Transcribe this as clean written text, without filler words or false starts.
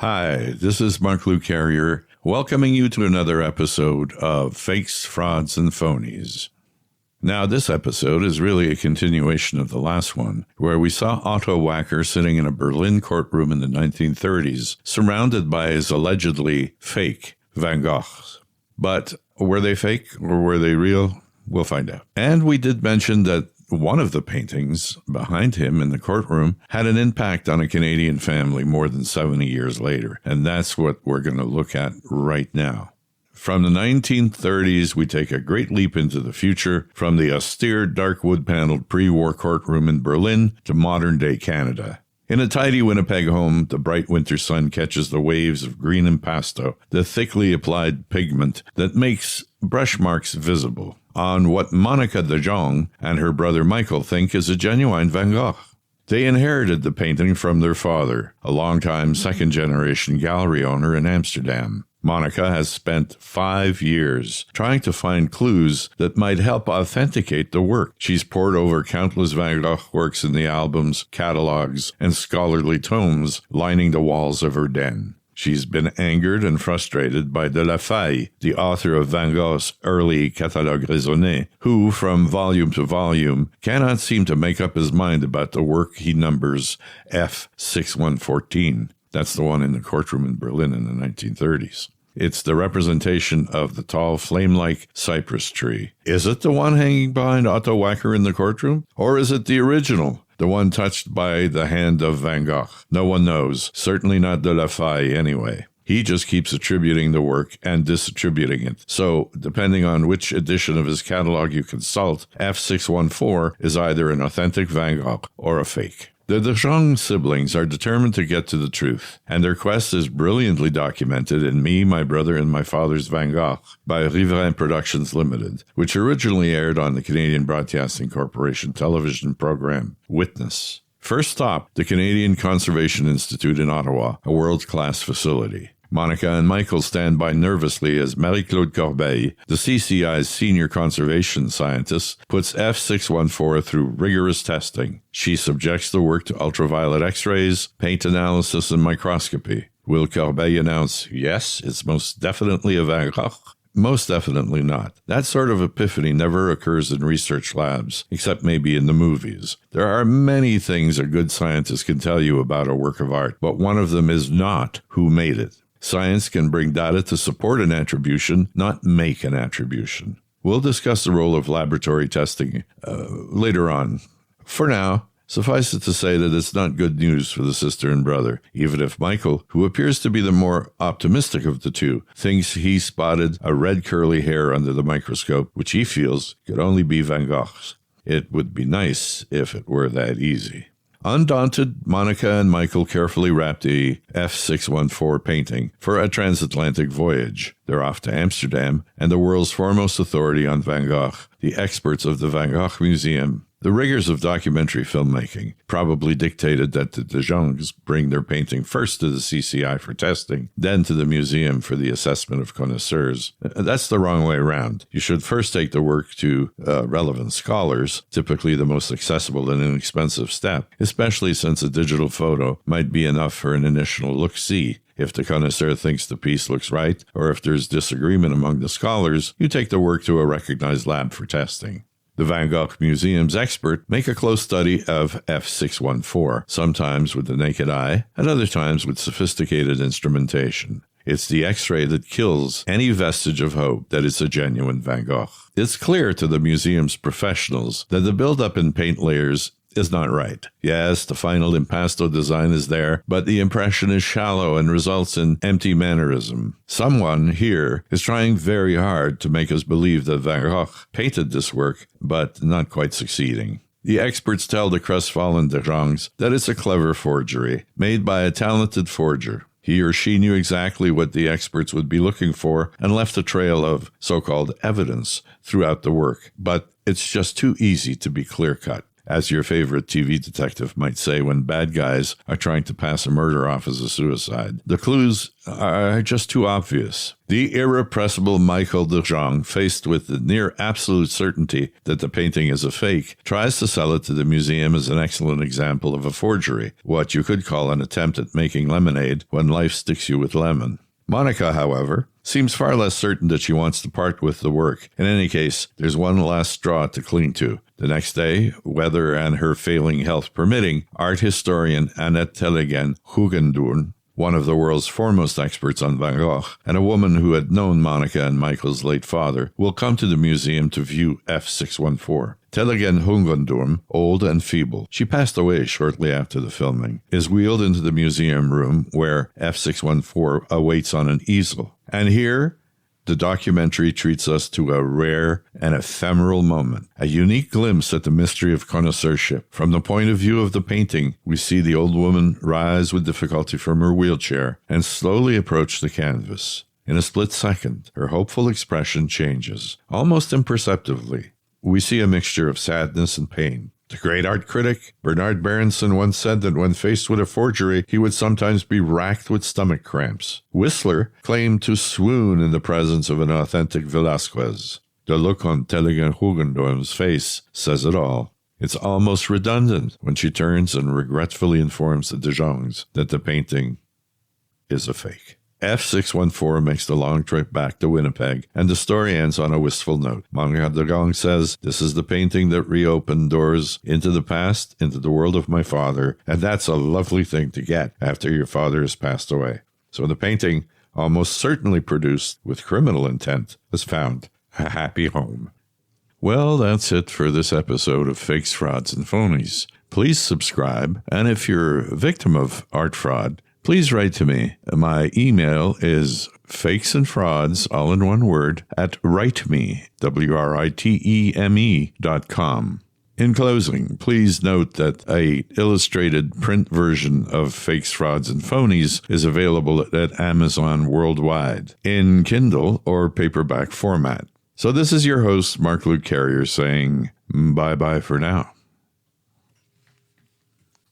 Hi, this is Mark Lou Carrier, welcoming you to another episode of Fakes, Frauds, and Phonies. Now, this episode is really a continuation of the last one, where we saw Otto Wacker sitting in a Berlin courtroom in the 1930s, surrounded by his allegedly fake Van Goghs. But were they fake or were they real? We'll find out. And we did mention that one of the paintings behind him in the courtroom had an impact on a Canadian family more than 70 years later, and that's what we're going to look at right now. From the 1930s, we take a great leap into the future, from the austere, dark wood-paneled pre-war courtroom in Berlin to modern-day Canada. In a tidy Winnipeg home, the bright winter sun catches the waves of green impasto, the thickly applied pigment that makes brush marks visible on what Monica de Jong and her brother Michael think is a genuine Van Gogh. They inherited the painting from their father, a longtime second-generation gallery owner in Amsterdam. Monica has spent 5 years trying to find clues that might help authenticate the work. She's pored over countless Van Gogh works in the albums, catalogs, and scholarly tomes lining the walls of her den. She's been angered and frustrated by de la Faye, the author of Van Gogh's early Catalogue Raisonné, who, from volume to volume, cannot seem to make up his mind about the work he numbers F6114. That's the one in the courtroom in Berlin in the 1930s. It's the representation of the tall, flame-like cypress tree. Is it the one hanging behind Otto Wacker in the courtroom? Or is it the original, the one touched by the hand of Van Gogh? No one knows, certainly not de la Faye anyway. He just keeps attributing the work and disattributing it. So, depending on which edition of his catalog you consult, F614 is either an authentic Van Gogh or a fake. The de Jong siblings are determined to get to the truth, and their quest is brilliantly documented in Me, My Brother, and My Father's Van Gogh by Riverain Productions Limited, which originally aired on the Canadian Broadcasting Corporation television program Witness. First stop, the Canadian Conservation Institute in Ottawa, a world-class facility. Monica and Michael stand by nervously as Marie-Claude Corbeil, the CCI's senior conservation scientist, puts F614 through rigorous testing. She subjects the work to ultraviolet X-rays, paint analysis, and microscopy. Will Corbeil announce, yes, it's most definitely a Van Gogh? Most definitely not. That sort of epiphany never occurs in research labs, except maybe in the movies. There are many things a good scientist can tell you about a work of art, but one of them is not who made it. Science can bring data to support an attribution, not make an attribution. We'll discuss the role of laboratory testing later on. For now, suffice it to say that it's not good news for the sister and brother, even if Michael, who appears to be the more optimistic of the two, thinks he spotted a red curly hair under the microscope, which he feels could only be Van Gogh's. It would be nice if it were that easy. Undaunted, Monica and Michael carefully wrap the F614 painting for a transatlantic voyage. They're off to Amsterdam and the world's foremost authority on Van Gogh, the experts of the Van Gogh Museum. The rigors of documentary filmmaking probably dictated that the de Jongs bring their painting first to the CCI for testing, then to the museum for the assessment of connoisseurs. That's the wrong way around. You should first take the work to relevant scholars, typically the most accessible and inexpensive step, especially since a digital photo might be enough for an initial look-see. If the connoisseur thinks the piece looks right, or if there's disagreement among the scholars, you take the work to a recognized lab for testing. The Van Gogh Museum's expert make a close study of F614, sometimes with the naked eye, at other times with sophisticated instrumentation. It's the X-ray that kills any vestige of hope that it's a genuine Van Gogh. It's clear to the museum's professionals that the buildup in paint layers is not right. Yes, the final impasto design is there, but the impression is shallow and results in empty mannerism. Someone here is trying very hard to make us believe that Van Gogh painted this work, but not quite succeeding. The experts tell the crestfallen de Jongs that it's a clever forgery, made by a talented forger. He or she knew exactly what the experts would be looking for and left a trail of so-called evidence throughout the work, but it's just too easy to be clear-cut. as your favorite TV detective might say when bad guys are trying to pass a murder off as a suicide. The clues are just too obvious. The irrepressible Michael de Gogh, faced with the near absolute certainty that the painting is a fake, tries to sell it to the museum as an excellent example of a forgery, what you could call an attempt at making lemonade when life sticks you with lemon. Monica, however, seems far less certain that she wants to part with the work. In any case, there's one last straw to cling to. The next day, weather and her failing health permitting, art historian Annette Tellegen-Hugendoorn, one of the world's foremost experts on Van Gogh, and a woman who had known Monica and Michael's late father, will come to the museum to view F614. Tellegen-Hugendoorn, old and feeble, she passed away shortly after the filming, is wheeled into the museum room where F614 awaits on an easel. And here, the documentary treats us to a rare and ephemeral moment, a unique glimpse at the mystery of connoisseurship. From the point of view of the painting, we see the old woman rise with difficulty from her wheelchair and slowly approach the canvas. In a split second, her hopeful expression changes, almost imperceptibly. We see a mixture of sadness and pain. The great art critic Bernard Berenson once said that when faced with a forgery, he would sometimes be racked with stomach cramps. Whistler claimed to swoon in the presence of an authentic Velázquez. The look on Tellegen-Hugendoorn's face says it all. It's almost redundant when she turns and regretfully informs the de Jongs that the painting is a fake. F614 makes the long trip back to Winnipeg, and the story ends on a wistful note. Monica de Gogh says, "This is the painting that reopened doors into the past, into the world of my father, and that's a lovely thing to get after your father has passed away." So the painting, almost certainly produced with criminal intent, has found a happy home. Well, that's it for this episode of Fakes, Frauds, and Phonies. Please subscribe, and if you're a victim of art fraud, please write to me. My email is fakesandfrauds, all in one word, at writeme, WRITEME.com. In closing, please note that a illustrated print version of Fakes, Frauds, and Phonies is available at Amazon worldwide, in Kindle or paperback format. So this is your host, Mark Luke Carrier, saying bye-bye for now.